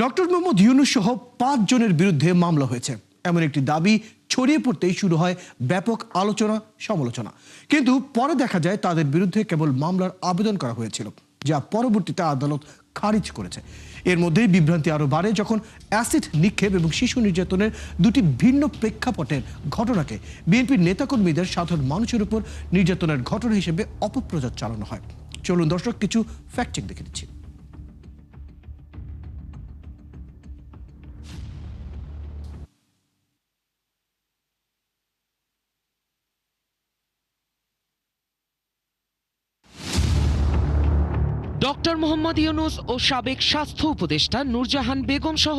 Doctor Mohammad Yunus সহ ৫ জনের বিরুদ্ধে মামলা হয়েছে এমন একটি দাবি ছড়িয়ে পড়তেই শুরু হয় ব্যাপক আলোচনা সমালোচনা। কিন্তু পরে দেখা যায় তাদের বিরুদ্ধে কেবল মামলার আবেদন করা হয়েছিল, যা পরবর্তীতে আদালত খারিজ করেছে। এর মধ্যেই বিভ্রান্তি আরো বাড়ে যখন অ্যাসিড নিক্ষেপ এবং শিশু নির্যাতনের দুটি ভিন্ন প্রেক্ষাপটের ঘটনাকে বিএনপির নেতাকর্মীদের সাধারণ মানুষের উপর নির্যাতনের ঘটনা হিসেবে অপপ্রচার চালানো হয়। চলুন দর্শক কিছু ফ্যাক্ট চেক দেখে দিচ্ছি। ডক্টর মোহাম্মদ ইউনূস ও সাবেক স্বাস্থ্য উপদেষ্টা নূরজাহান বেগম সহ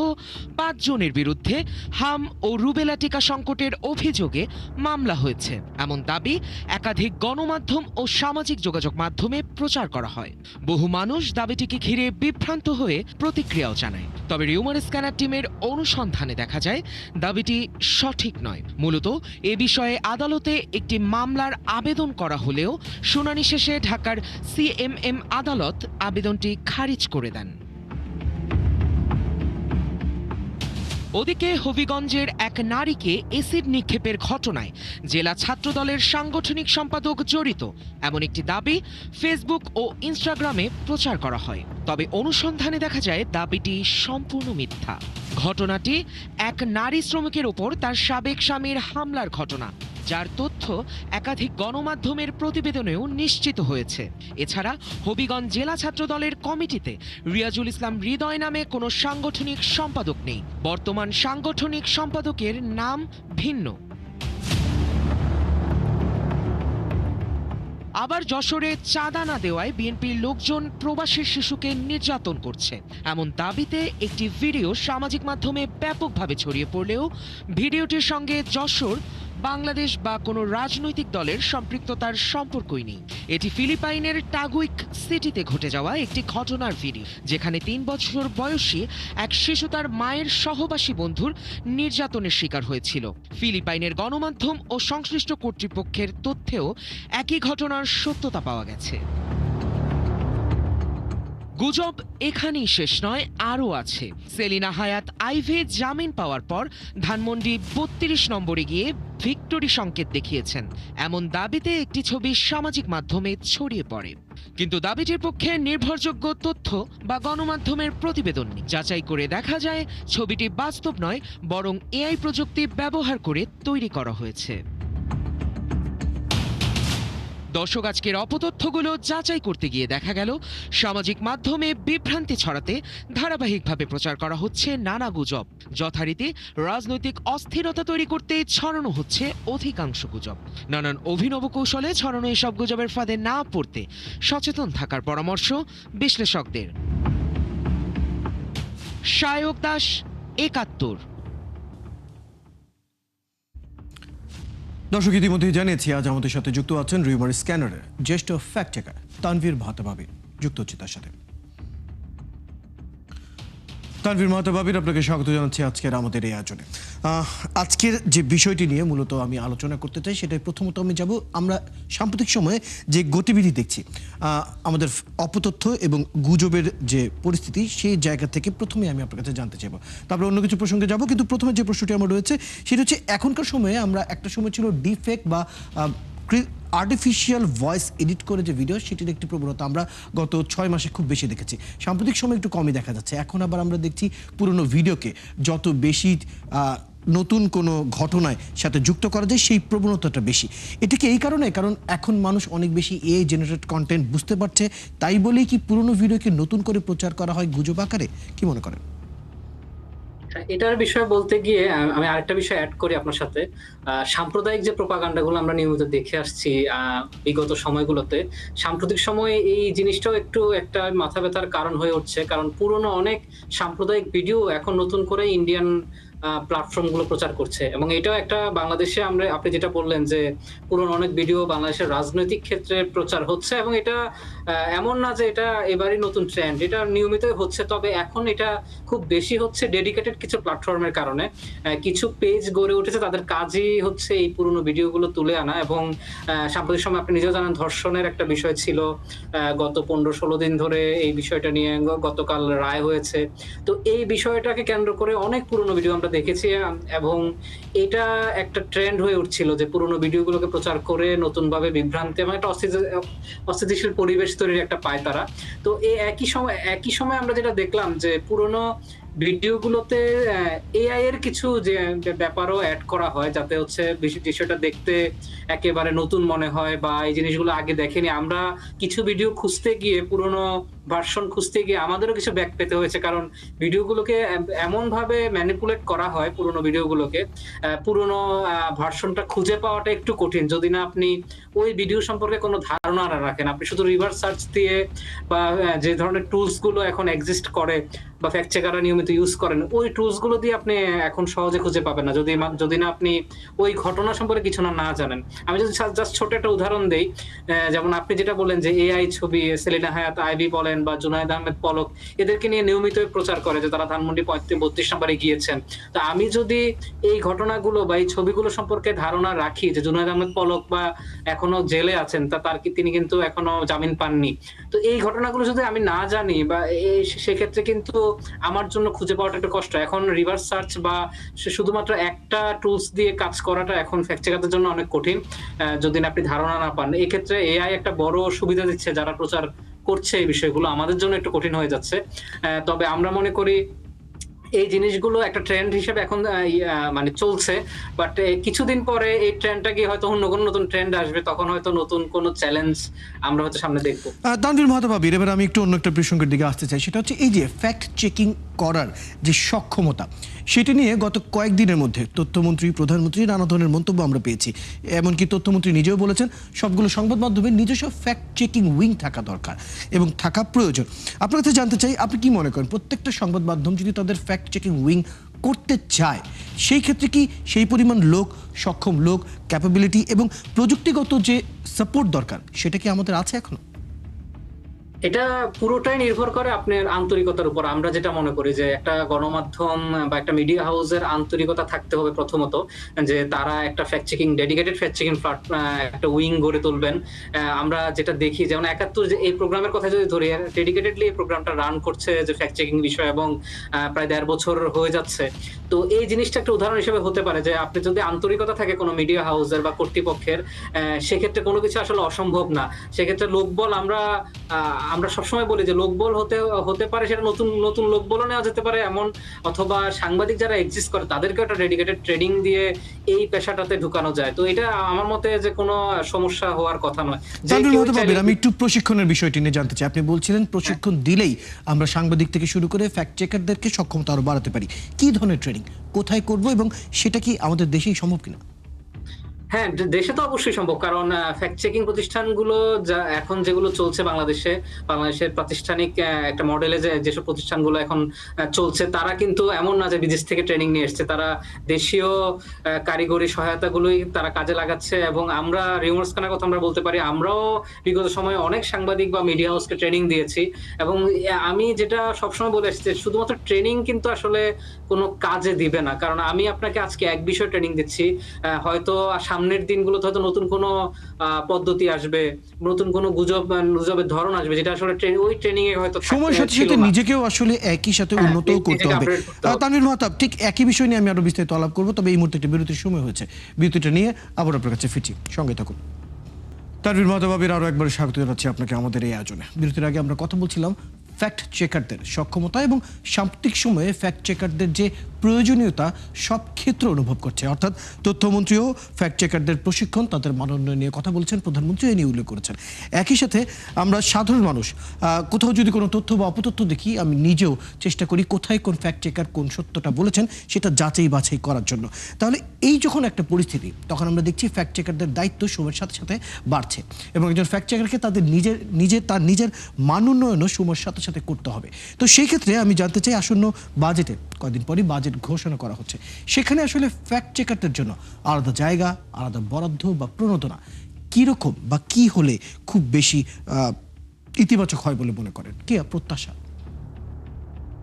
৫ জনের বিরুদ্ধে হাম ও রুবেলা টিকা সংকটের অভিযোগে মামলা হয়েছে এমন দাবি একাধিক গণমাধ্যম ও সামাজিক যোগাযোগ মাধ্যমে প্রচার করা হয়। বহু মানুষ দাবিটিকে ঘিরে বিভ্রান্ত হয়ে প্রতিক্রিয়াও জানায়। তবে রিউমার স্ক্যানার টিমের অনুসন্ধানে দেখা যায় দাবিটি সঠিক নয়। মূলত এ বিষয়ে আদালতে একটি মামলার আবেদন করা হলেও শুনানি শেষে ঢাকার সিএমএম আদালত আবেদনটি খারিজ করে দেন। ওদিকে হবিগঞ্জের এক নারীকে এসিড নিক্ষেপের ঘটনায় জেলা ছাত্রদলের সাংগঠনিক সম্পাদক জড়িত এমন একটি দাবি ফেসবুক ও ইনস্টাগ্রামে প্রচার করা হয়। তবে অনুসন্ধানে দেখা যায় দাবিটি সম্পূর্ণ মিথ্যা। ঘটনাটি এক নারী শ্রমিকের ওপর তার সাবেক স্বামীর হামলার ঘটনা, যার তথ্য একাধিক গণমাধ্যমের প্রতিবেদনেও নিশ্চিত হয়েছে। এছাড়া হবিগঞ্জ জেলা ছাত্র দলের কমিটিতে রিয়াজুল ইসলাম হৃদয় নামে কোনো সাংগঠনিক সম্পাদক নেই। বর্তমান সাংগঠনিক সম্পাদকের নাম ভিন্ন। আবার যশোরে চাঁদা না দেওয়ায় বিএনপির লোকজন প্রবাসী শিশুকে নির্যাতন করছে এমন দাবিতে একটি ভিডিও সামাজিক মাধ্যমে ব্যাপকভাবে ছড়িয়ে পড়লেও ভিডিওটির সঙ্গে যশোর, বাংলাদেশ বা কোনো রাজনৈতিক দলের সম্পৃক্ততার সম্পর্কই নেই। এটি ফিলিপাইনের টাগুইক সিটিতে ঘটে যাওয়া একটি ঘটনার ভিডিও, যেখানে ৩ বছর বয়সী এক শিশু তার মায়ের সহবাসী বন্ধুর নির্যাতনের শিকার হয়েছিল। ফিলিপাইনের গণমাধ্যম ও সংশ্লিষ্ট কর্তৃপক্ষের তথ্যেও একই ঘটনার সত্যতা পাওয়া গেছে। গুজব এখানেই শেষ নয়, আরও আছে। সেলিনা হায়াৎ আইভে জামিন পাওয়ার পর ধানমন্ডি ৩২ নম্বরে গিয়ে ভিক্টোরি সংকেত দেখিয়েছেন এমন দাবিতে একটি ছবি সামাজিক মাধ্যমে ছড়িয়ে পড়ে। কিন্তু দাবিটির পক্ষে নির্ভরযোগ্য তথ্য বা গণমাধ্যমের প্রতিবেদন নেই। যাচাই করে দেখা যায় ছবিটি বাস্তব নয়, বরং এআই প্রযুক্তি ব্যবহার করে তৈরি করা হয়েছে। দর্শক, আজকের অপতথ্যগুলো যাচাই করতে গিয়ে দেখা গেল সামাজিক মাধ্যমে বিভ্রান্তি ছড়াতে ধারাবাহিকভাবে প্রচার করা হচ্ছে নানা গুজব। যথারীতি রাজনৈতিক অস্থিরতা তৈরি করতে ছড়ানো হচ্ছে অধিকাংশ গুজব। নানান অভিনব কৌশলে ছড়ানো এসব গুজবের ফাঁদে না পড়তে সচেতন থাকার পরামর্শ বিশ্লেষকদের। সায়ক দাস, ৭১। দর্শক, ইতিমধ্যেই জানিয়েছি আজ আমাদের সাথে যুক্ত আছেন রিউমার স্ক্যানারের জ্যেষ্ঠ ফ্যাক্ট চেকার তানভীর মাহতাবাবির। যুক্ত হচ্ছে তার সাথে। তানভীর মাহতাবাবির, আপনাকে স্বাগত জানাচ্ছি আজকের আমাদের এই আয়োজনে। আজকের যে বিষয়টি নিয়ে মূলত আমি আলোচনা করতে চাই সেটাই প্রথমত আমি যাব, আমরা সাম্প্রতিক সময়ে যে গতিবিধি দেখছি আমাদের অপতথ্য এবং গুজবের যে পরিস্থিতি, সেই জায়গা থেকে প্রথমে আমি আপনার কাছে জানতে চাইব, তারপরে অন্য কিছু প্রসঙ্গে যাব। কিন্তু প্রথমে যে প্রশ্নটি আমার রয়েছে সেটা হচ্ছে, এখনকার সময়ে আমরা একটা সময় ছিল ডিফেক্ট বা আর্টিফিশিয়াল ভয়েস এডিট করে যে ভিডিও, সেটির একটি প্রবণতা আমরা গত 6 মাসে খুব বেশি দেখেছি। সাম্প্রতিক সময় একটু কমই দেখা যাচ্ছে। এখন আবার আমরা দেখছি পুরনো ভিডিওকে যত বেশি নতুন কোনো ঘটনায় সাথে যুক্ত করা যায়, সেই প্রবণতাটা বেশি। এটা কি এই কারণে, কারণ এখন মানুষ অনেক বেশি এআই জেনারেটেড কন্টেন্ট বুঝতে পারছে, তাই বলেই কি পুরনো ভিডিওকে নতুন করে প্রচার করা হয় গুজব আকারে? কি মনে করেন? এটার বিষয়ে বলতে গিয়ে আমি আরেকটা বিষয় অ্যাড করি আপনার সাথে। সাম্প্রদায়িক যে প্রোপাগান্ডাগুলো আমরা নিয়মিত দেখে আসছি বিগত সময়গুলোতে, সাম্প্রতিক সময়ে এই জিনিসটাও একটু একটা মাথা ব্যথার কারণ হয়ে উঠছে। কারণ পুরনো অনেক সাম্প্রদায়িক ভিডিও এখন নতুন করে ইন্ডিয়ান প্ল্যাটফর্মগুলো প্রচার করছে, এবং এটাও একটা বাংলাদেশে আপনি যেটা বললেন যে পুরনো অনেক ভিডিও বাংলাদেশের রাজনৈতিক ক্ষেত্রে প্রচার হচ্ছে, এবং এটা এমন না যে এটা এবারই নতুন ট্রেন্ড, এটা নিয়মিতই হচ্ছে। তবে এখন এটা খুব বেশি হচ্ছে ডেডিকেটেড কিছু প্ল্যাটফর্মের কারণে। কিছু পেজ গড়ে উঠেছে, তাদের কাজই হচ্ছে এই পুরনো ভিডিওগুলো তুলে আনা। এবং সাম্প্রতিক সময় আপনি নিজেও জানেন ধর্ষণের একটা বিষয় ছিল, গত 15-16 দিন ধরে এই বিষয়টা নিয়ে গতকাল রায় হয়েছে। তো এই বিষয়টাকে কেন্দ্র করে অনেক পুরনো ভিডিও আমরা দেখেছি, এবং এটা একটা ট্রেন্ড হয়ে উঠছিল যে পুরনো ভিডিওগুলোকে প্রচার করে নতুনভাবে বিভ্রান্তি এবং একটা অস্থিতিশীল পরিবেশ তৈরির একটা পায় তারা। তো এই একই সময় আমরা যেটা দেখলাম যে পুরনো ভিডিওগুলোতে এআই এর কিছু যে ব্যাপারও এড করা হয়, যাতে হচ্ছে বিষয়টা দেখতে একেবারে নতুন মনে হয়, বা এই জিনিসগুলো আগে দেখেনি। আমরা কিছু ভিডিও খুঁজতে গিয়ে, পুরনো ভার্সন খুঁজতে গিয়ে আমাদেরও কিছু ব্যাক পেতে হয়েছে, কারণ ভিডিওগুলোকে এমন ভাবে ম্যানিপুলেট করা হয় পুরনো ভিডিওগুলোকে, পুরনো ভার্সনটা খুঁজে পাওয়াটা একটু কঠিন যদি না আপনি ওই ভিডিও সম্পর্কে কোনো ধারণা না রাখেন। আপনি শুধু রিভার্স সার্চ দিয়ে বা যে ধরনের টুলস গুলো এখন এক্সিস্ট করে বা ফ্যাক্ট চেকাররা নিয়মিত ইউজ করেন, ওই টুলস গুলো দিয়ে আপনি এখন সহজে খুঁজে পাবেন না যদি না আপনি ওই ঘটনা সম্পর্কে কিছু না জানেন। আমি যদি জাস্ট ছোট একটা উদাহরণ দেই, যেমন আপনি যেটা বললেন যে এআই ছবি, সেলিনা হায়াত আইভি বলেন বা জুনায়েদ আহমেদ পলক, এদেরকে নিয়ে নিয়মিত প্রচার করে যে তারা ধানমন্ডি 32 নম্বরে গিয়েছেন। তো আমি যদি এই ঘটনাগুলো বা এই ছবিগুলো সম্পর্কে ধারণা রাখি যে জুনায়েদ আহমেদ পলক বা এখনো জেলে আছেন, তিনি কিন্তু এখনো জামিন পাননি, তো এই ঘটনাগুলো যদি আমি না জানি বা সেক্ষেত্রে কিন্তু আমার জন্য খুঁজে পাওয়াটা একটু কষ্ট। এখন রিভার্স সার্চ বা শুধুমাত্র একটা টুলস দিয়ে কাজ করাটা এখন ফ্যাক্ট চেকারদের জন্য অনেক কঠিন, যদি না আপনি ধারণা না পান। এই ক্ষেত্রে এআই একটা বড় সুবিধা দিচ্ছে, যারা প্রচার করছে এই বিষয়গুলো আমাদের জন্য একটু কঠিন হয়ে যাচ্ছে। তবে আমরা মনে করি এই জিনিসগুলো একটা ট্রেন্ড হিসেবে এখন মানে চলছে, বাট কিছুদিন পরে এই ট্রেন্ডটা গিয়ে হয়তো অন্য কোনো নতুন ট্রেন্ড আসবে, তখন হয়তো নতুন কোনো চ্যালেঞ্জ আমরা হয়তো সামনে দেখবো। তানভীর মাহতাব আবির, এবার আমি একটু অন্য একটা প্রসঙ্গের দিকে আসতে চাই। সেটা হচ্ছে এই যে ফ্যাক্ট চেকিং করার যে সক্ষমতা, সেটা নিয়ে গত কয়েকদিনের মধ্যে তথ্যমন্ত্রী, প্রধানমন্ত্রী নানা ধরনের মন্তব্য আমরা পেয়েছি। এমনকি তথ্যমন্ত্রী নিজেও বলেছেন সবগুলো সংবাদ মাধ্যমের নিজস্ব ফ্যাক্ট চেকিং উইং থাকা দরকার এবং থাকা প্রয়োজন। আপনার কাছে জানতে চাই, আপনি কি মনে করেন প্রত্যেকটা সংবাদ মাধ্যম যদি তাদের ফ্যাক্ট চেকিং উইং করতে চায়, সেই ক্ষেত্রে কি সেই পরিমাণ লোক, সক্ষম লোক, ক্যাপাবিলিটি এবং প্রযুক্তিগত যে সাপোর্ট দরকার, সেটা কি আমাদের আছে এখনো? এটা পুরোটাই নির্ভর করে আপনার আন্তরিকতার উপর। আমরা যেটা মনে করি যে একটা গণমাধ্যম বা একটা মিডিয়া হাউসের আন্তরিকতা থাকতে হবে প্রথমত, যে তারা একটা ডেডিকেটেড ফ্যাক্ট চেকিং একটা উইং গড়ে তুলবেন। আমরা যেটা দেখি, যেমন ৭১ যে এই প্রোগ্রামের কথা যদি ধরি, ডেডিকেটেডলি এই প্রোগ্রামটা রান করছে যে ফ্যাক্ট চেকিং বিষয়, এবং প্রায় ১.৫ বছর হয়ে যাচ্ছে। তো এই জিনিসটা একটা উদাহরণ হিসেবে হতে পারে যে আপনি যদি আন্তরিকতা থাকে কোনো মিডিয়া হাউসের বা কর্তৃপক্ষের, সেক্ষেত্রে কোনো কিছু আসলে অসম্ভব না। সেক্ষেত্রে লোকবল আমরা সবসময় বলি যে লোকবল হতে পারে, সেটা নতুন লোকবলও নেওয়া যেতে পারে এমন, অথবা সাংবাদিক যারা এক্সিস্ট করে তাদেরকে একটা ডেডিকেটেড ট্রেনিং দিয়ে এই পেশাটাতে ঢুকানো যায়। তো এটা আমার মতে যে কোনো সমস্যা হওয়ার কথা নয়। আমি একটু প্রশিক্ষণের বিষয়টি নিয়ে জানতে চাই। আপনি বলছিলেন প্রশিক্ষণ দিলেই আমরা সাংবাদিক থেকে শুরু করে ফ্যাক্ট চেকারদেরকে সক্ষমতা আরো বাড়াতে পারি। কি ধরনের ট্রেনিং, কোথায় করব, এবং সেটা কি আমাদের দেশেই সম্ভব কিনা? হ্যাঁ, দেশে তো অবশ্যই সম্ভব, কারণ ফ্যাক্ট চেকিং প্রতিষ্ঠানগুলো এখন যেগুলো চলছে বাংলাদেশের প্রাতিষ্ঠানিক একটা মডেলে যেসব প্রতিষ্ঠানগুলো এখন চলছে, তারা কিন্তু এমন না যে বিদেশ থেকে ট্রেনিং নিয়ে এসছে, তারা দেশীয় কারিগরি সহায়তাগুলোই তারা কাজে লাগাচ্ছে। এবং আমরা রিউমার্স খানার কথা আমরা বলতে পারি, আমরাও বিগত সময়ে অনেক সাংবাদিক বা মিডিয়া হাউসকে ট্রেনিং দিয়েছি। এবং আমি যেটা সবসময় বলে এসেছি, শুধুমাত্র ট্রেনিং কিন্তু আসলে কোনো কাজে দিবে না, কারণ আমি আপনাকে আজকে এক বিষয় ট্রেনিং দিচ্ছি, হয়তো সামনের দিনগুলোতে হয়তো নতুন কোনো পদ্ধতি আসবে, নতুন কোনো গুজবের ধরন আসবে, যেটা আসলে ওই ট্রেনিং এ হয়তো সময়ের সাথে সাথে নিজেকেও আসলে একই সাথে উন্নত করতে হবে। তানভীর মাহতাব, ঠিক একই বিষয় নিয়ে আমি আরো বিস্তারিত আলাপ করবো, তবে এই মুহূর্তে একটা বিরতির সময় হয়েছে। বিরতিটা নিয়ে আবার আপনার কাছে ফিরছি, সঙ্গে থাকুন। তানভীর মাহতাব আবির, আরো একবার স্বাগত জানাচ্ছি আপনাকে আমাদের এই আয়োজনে। বিরতির আগে আমরা কথা বলছিলাম ফ্যাক্ট চেকারদের সক্ষমতা এবং সাম্প্রতিক সময়ে ফ্যাক্ট চেকারদের যে প্রয়োজনীয়তা সব ক্ষেত্রে অনুভব করছে, অর্থাৎ তথ্যমন্ত্রীও ফ্যাক্ট চেকারদের প্রশিক্ষণ, তাদের মানোন্নয়ন নিয়ে কথা বলছেন, প্রধানমন্ত্রী এই নিয়ে উল্লেখ করেছেন। একই সাথে আমরা সাধারণ মানুষ কোথাও যদি কোনো তথ্য বা অপতথ্য দেখি, আমি নিজেও চেষ্টা করি কোথায় কোন ফ্যাক্ট চেকার কোন সত্যটা বলেছেন সেটা যাচাই বাছাই করার জন্য। তাহলে এই যখন একটা পরিস্থিতি, তখন আমরা দেখছি ফ্যাক্ট চেকারদের দায়িত্ব সময়ের সাথে সাথে বাড়ছে, এবং একজন ফ্যাক্ট চেকারকে তাদের নিজের মান উন্নয়নও সময়ের সাথে সাথে করতে হবে। তো সেই ক্ষেত্রে আমি জানতে চাই, আসন্ন বাজেটে কদিন পরই বাজেট ঘোষণা করা হচ্ছে, সেখানে আসলে ফ্যাক্ট চেকারদের জন্য আলাদা জায়গা, আলাদা বরাদ্দ বা প্রণোদনা কীরকম বা কি হলে খুব বেশি ইতিবাচক হয় বলে মনে করেন, কি প্রত্যাশা?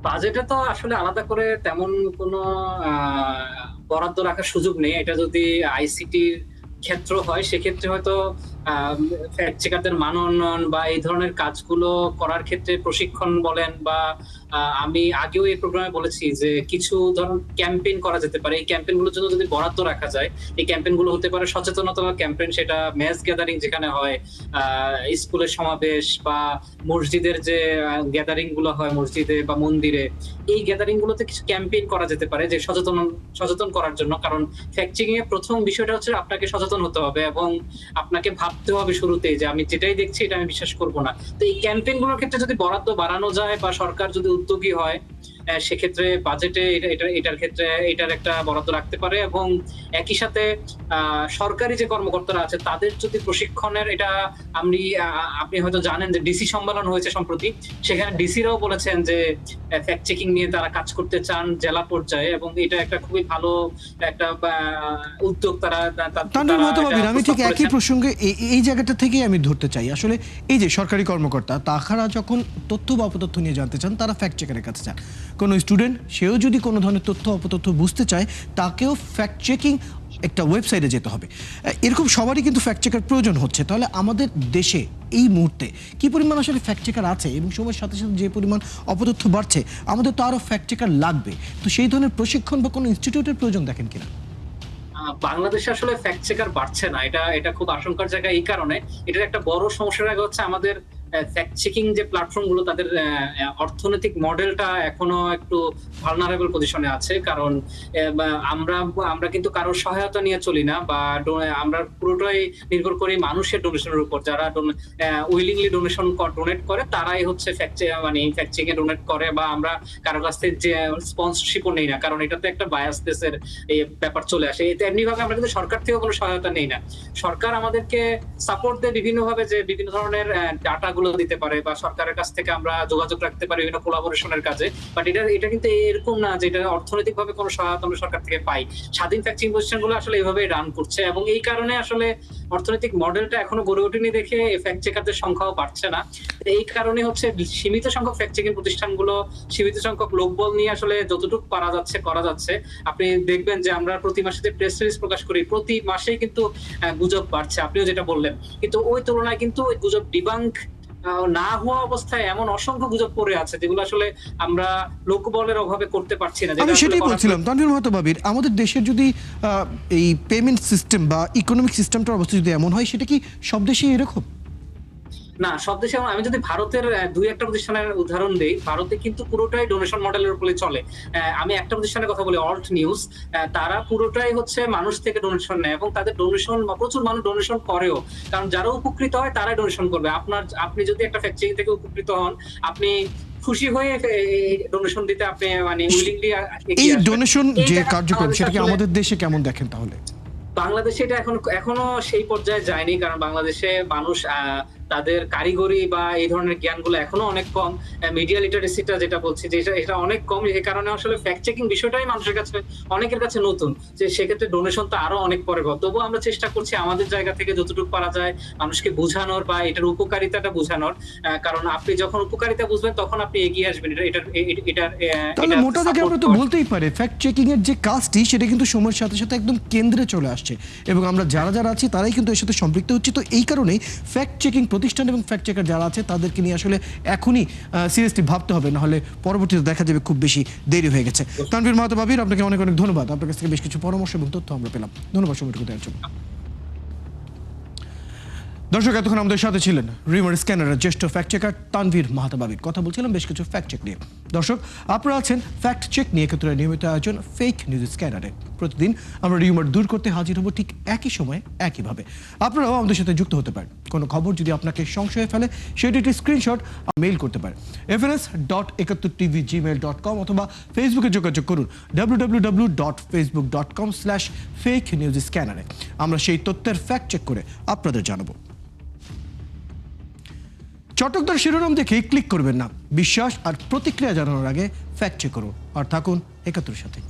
বাজেটে তো আসলে আলাদা করে তেমন কোনো বরাদ্দ রাখার সুযোগ নেই। এটা যদি আইসিটির ক্ষেত্র হয় সেক্ষেত্রে হয়তো ফ্যাক্ট চেকারদের মান উন্নয়ন বা এই ধরনের কাজগুলো করার ক্ষেত্রে প্রশিক্ষণ বলেন বা আমি আগেও এই প্রোগ্রামে বলেছি যে কিছু ধরুন ক্যাম্পেইন করা যেতে পারে। এই ক্যাম্পেইন গুলোর জন্য যদি বরাদ্দ রাখা যায়, এই ক্যাম্পেইন গুলো হতে পারে সচেতনতা ক্যাম্পেইন, সেটা ম্যাস গ্যাদারিং যেখানে হয়, স্কুলের সমাবেশ বা মসজিদের যে গ্যাদারিং গুলো হয় মসজিদে বা মন্দিরে, এই গ্যাদারিং গুলোতে কিছু ক্যাম্পেইন করা যেতে পারে যে সচেতন করার জন্য। কারণ ফ্যাক্ট চেকিং এর প্রথম বিষয়টা হচ্ছে আপনাকে সচেতন হতে হবে এবং আপনাকে ভাবতে হবে শুরুতেই যে আমি যেটাই দেখছি এটা আমি বিশ্বাস করব না। তো এই ক্যাম্পেইন গুলোর ক্ষেত্রে যদি বরাদ্দ বাড়ানো যায় বা সরকার যদি উদ্যোগী হয়, সেক্ষেত্রে বাজেটে এটার ক্ষেত্রে এটার একটা বরাদ্দ রাখতে পারে এবং একই সাথে সরকারি যে কর্মকর্তারা আছে তাদের যদি প্রশিক্ষণের এটা আপনি হয়তো জানেন যে ডিসি সম্মেলন হয়েছে সম্প্রতি, সেখানে ডিসিরাও বলেছেন যে ফ্যাক্ট চেকিং নিয়ে তারা কাজ করতে চান জেলা পর্যায়ে এবং এটা একটা খুবই ভালো একটা উদ্যোগ তারা। তানভীর মাহতাব, আমি ঠিক একই প্রসঙ্গে এই জায়গাটা থেকেই আমি ধরতে চাই। আসলে এই যে সরকারি কর্মকর্তা তারা যখন তথ্য বা অপতথ্য নিয়ে জানতে চান, তারা ফ্যাক্ট চেকারের কাছে যান। কোনো স্টুডেন্ট সেও যদি কোনো ধরনের তথ্য অপতথ্য বুঝতে চায়, তাকেও ফ্যাক্ট চেকিং একটা ওয়েবসাইটে যেতে হবে। এরকম সবারই কিন্তু ফ্যাক্ট চেকার প্রয়োজন হচ্ছে। তাহলে আমাদের দেশে এই মুহূর্তে কি পরিমাণ আসলে ফ্যাক্ট চেকার আছে এবং সময়ের সাথে সাথে যে পরিমাণ অপতথ্য বাড়ছে, আমাদের তো আরও ফ্যাক্ট চেকার লাগবে। তো সেই ধরনের প্রশিক্ষণ বা কোনো ইনস্টিটিউটের প্রয়োজন দেখেন কিনা? বাংলাদেশে আসলে ফ্যাক্ট চেকার বাড়ছে না, এটা খুব আশঙ্কার জায়গা। এই কারণে এটার একটা বড় সমস্যা হচ্ছে আমাদের ফ্যাক্ট চেকিং যে প্ল্যাটফর্ম গুলো তাদের অর্থনৈতিক মডেলটা এখনো একটু ভালনারেবল পজিশনে আছে। কারণ আমরা কিন্তু কারোর সহায়তা নিয়ে চলি না বা আমরা পুরোটাই নির্ভর করি মানুষের ডোনেশনের উপর। যারা উইলিংলি ডোনেট করে তারাই হচ্ছে ফ্যাক্ট চেকিং এ ডোনেট করে বা আমরা কারোর কাছ থেকে যে স্পন্সরশিপও নেই না, কারণ এটাতে একটা বায়াসনেসের এই ব্যাপার চলে আসে। এমনি ভাবে আমরা কিন্তু সরকার থেকেও কোনো সহায়তা নেই না। সরকার আমাদেরকে সাপোর্ট দেয় বিভিন্ন ভাবে, যে বিভিন্ন ধরনের ডাটা গুলো দিতে পারে বা সরকারের কাছ থেকে আমরা যোগাযোগ রাখতে পারি বিভিন্ন কোলাবোরেশনের কাজে। বাট এটা কিন্তু এরকম না যে এটা অর্থনৈতিক ভাবে কোনো সহায়তা আমরা সরকার থেকে পাই। স্বাধীন ফ্যাক্ট চেকিং প্রতিষ্ঠান গুলো আসলে এইভাবে রান করছে এবং এই কারণে আসলে অর্থনৈতিক মডেলটা এখনো গড়ে ওঠেনি দেখে ফ্যাক্ট চেকারদের সংখ্যাও বাড়ছে না। এই কারণে হচ্ছে সীমিত সংখ্যক ফ্যাক্ট চেকিং প্রতিষ্ঠানগুলো সীমিত সংখ্যক লোকবল নিয়ে আসলে যতটুকু পারা যাচ্ছে করা যাচ্ছে। আপনি দেখবেন যে আমরা প্রতি মাসে যে প্রেস রিলিজ প্রকাশ করি, প্রতি মাসেই কিন্তু গুজব বাড়ছে, আপনিও যেটা বললেন। কিন্তু ওই তুলনায় কিন্তু ওই গুজব ডিবাঙ্ক না হওয়া অবস্থায় এমন অসংখ্য গুজব পড়ে আছে যেগুলো আসলে আমরা লোকবলের অভাবে করতে পারছি না। আমি সেটাই বলছিলাম তানভীর মাহতাব, আমাদের দেশের যদি এই পেমেন্ট সিস্টেম বা ইকোনমিক সিস্টেমটার অবস্থা যদি এমন হয়, সেটা কি সব দেশেই এরকম? না, সব দেশে। আমি যদি ভারতের দুই একটা প্রতিষ্ঠানের উদাহরণ দেই, ভারতে কিন্তু পুরোটাই ডোনেশন মডেলের উপরে চলে। আমি একটা প্রতিষ্ঠানের কথা বলি, অল্ট নিউজ। তারা পুরোটাই হচ্ছে মানুষ থেকে ডোনেশন নেয় এবং তাদের ডোনেশন প্রচুর মানুষ ডোনেশন করেও, কারণ যারা উপকৃত হয় তারাই ডোনেশন করবে। আপনি যদি একটা ফ্যাক্ট চেকিং থেকে উপকৃত হন, আপনি খুশি হয়ে ডোনেশন দিতে আপনি উইলিংলি এই ডোনেশন যে কার্যক্রম, সেটা কি আমাদের দেশে কেমন দেখেন তাহলে? বাংলাদেশে এটা এখনো সেই পর্যায়ে যায়নি, কারণ বাংলাদেশে মানুষ তাদের কারিগরি বা এই ধরনের জ্ঞানগুলো এখনো অনেক কম। মিডিয়া লিটারেসিটা যেটা বলছি যে এটা অনেক কম। এই কারণে আসলে ফ্যাক্ট চেকিং বিষয়টাই মানুষের কাছে অনেকের কাছে নতুন, যে সেক্ষেত্রে ডোনেশন তো আরো অনেক পরে। তবুও আমরা চেষ্টা করছি আমাদের জায়গা থেকে যতটুকু পারা যায় মানুষকে বোঝানোর বা এটার উপকারিতাটা বোঝানোর। কারণ আপনি যখন উপকারিতা বুঝবেন তখন আপনি এগিয়ে আসবেন। তাহলে মোটা দাগে আমরা তো বলতেই পারি ফ্যাক্ট চেকিং এর যে কাজটি, সেটা কিন্তু সময়ের সাথে সাথে একদম কেন্দ্রে চলে আসছে এবং আমরা যারা আছি তারাই কিন্তু এর সাথে সম্পৃক্ত হচ্ছে। তো এই কারণেই ফ্যাক্ট চেকিং প্রতিষ্ঠান এবং ফ্যাক্ট চেকার যারা আছে তাদেরকে নিয়ে আসলে এখনই সিরিয়াসলি ভাবতে হবে, নাহলে পরবর্তীতে দেখা যাবে খুব বেশি দেরি হয়ে গেছে। তানভীর মাহতাব, আপনাকে অনেক অনেক ধন্যবাদ। আপনার কাছ থেকে বেশ কিছু পরামর্শ এবং তথ্য আমরা পেলাম। ধন্যবাদ সময়টুকু দেওয়ার জন্য। দর্শক, এতক্ষণ আমাদের সাথে ছিলেন রিউমার স্ক্যানারের জ্যেষ্ঠ ফ্যাক্ট চেকার তানভীর মাহতাব। কথা বলছিলাম বেশ কিছু ফ্যাক্ট চেক নিয়ে। দর্শক, আপনারা আছেন ফ্যাক্ট চেক নিয়ে ক্ষেত্রে নিয়মিত আয়োজন ফেক নিউজ স্ক্যানারে। প্রতিদিন আমরা রিউমার দূর করতে হাজির হব ঠিক একই সময়ে একইভাবে। আপনারাও আমাদের সাথে যুক্ত হতে পারেন। কোনো খবর যদি আপনাকে সংশয়ে ফেলে, সেটি একটি স্ক্রিনশট মেইল করতে পারেন fns.71tv@gmail.com অথবা ফেসবুকে যোগাযোগ করুন www.facebook.com/fake-news-scanner। আমরা সেই তথ্যের ফ্যাক্ট চেক করে আপনাদের জানাবো। চটকদার শিরোনাম দেখে ক্লিক করবেন না, বিশ্বাস আর প্রতিক্রিয়া জানানোর আগে ফ্যাক্ট চেক করুন। আর থাকুন ৭১ সাথে।